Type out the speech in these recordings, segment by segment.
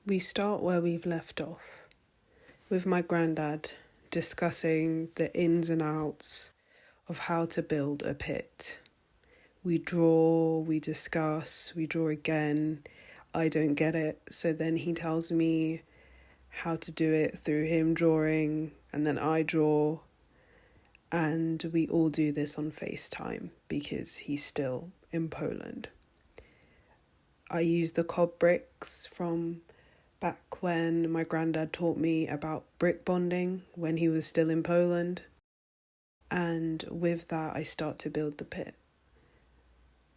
We start where we've left off, with my granddad discussing the ins and outs of how to build a pit. We draw, we discuss, we draw again. I don't get it, so then he tells me how to do it through him drawing, and then I draw, and we all do this on FaceTime because he's still in Poland. I use the cob bricks from back when my granddad taught me about brick bonding when he was still in Poland. And with that, I start to build the pit.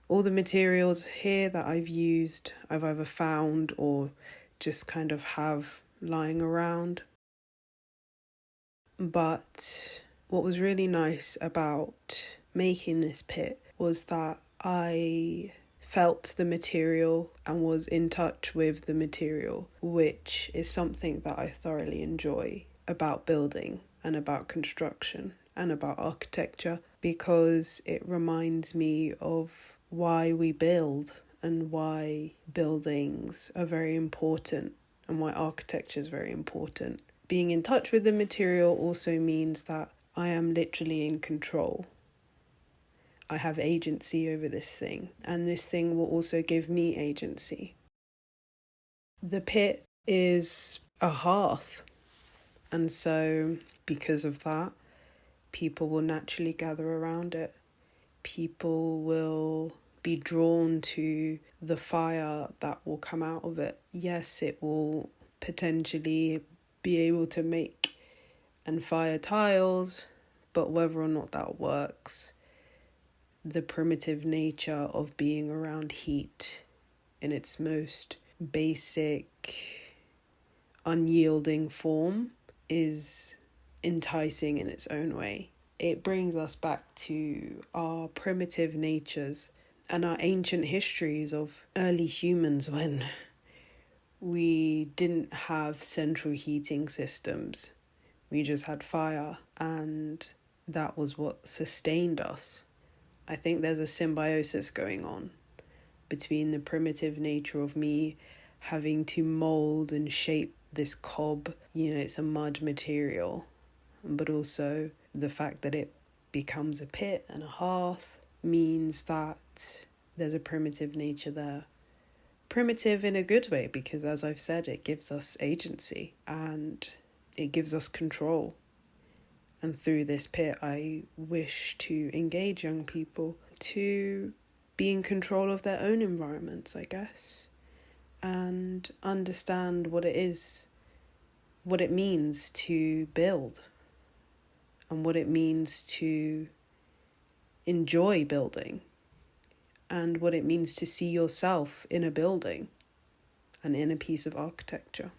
All the materials here that I've used, I've either found or just kind of have lying around. But what was really nice about making this pit was that I felt the material and was in touch with the material, which is something that I thoroughly enjoy about building and about construction and about architecture, because it reminds me of why we build and why buildings are very important and why architecture is very important. Being in touch with the material also means that I am literally in control. I have agency over this thing, and this thing will also give me agency. The pit is a hearth, and so because of that, people will naturally gather around it. People will be drawn to the fire that will come out of it. Yes, it will potentially be able to make and fire tiles, but whether or not that works, the primitive nature of being around heat in its most basic, unyielding form is enticing in its own way. It brings us back to our primitive natures and our ancient histories of early humans when we didn't have central heating systems. We just had fire, and that was what sustained us. I think there's a symbiosis going on between the primitive nature of me having to mold and shape this cob, it's a mud material, but also the fact that it becomes a pit and a hearth means that there's a primitive nature there. Primitive in a good way, because as I've said, it gives us agency and it gives us control. And through this pit, I wish to engage young people to be in control of their own environments, I guess, and understand what it is, what it means to build, and what it means to enjoy building, and what it means to see yourself in a building and in a piece of architecture.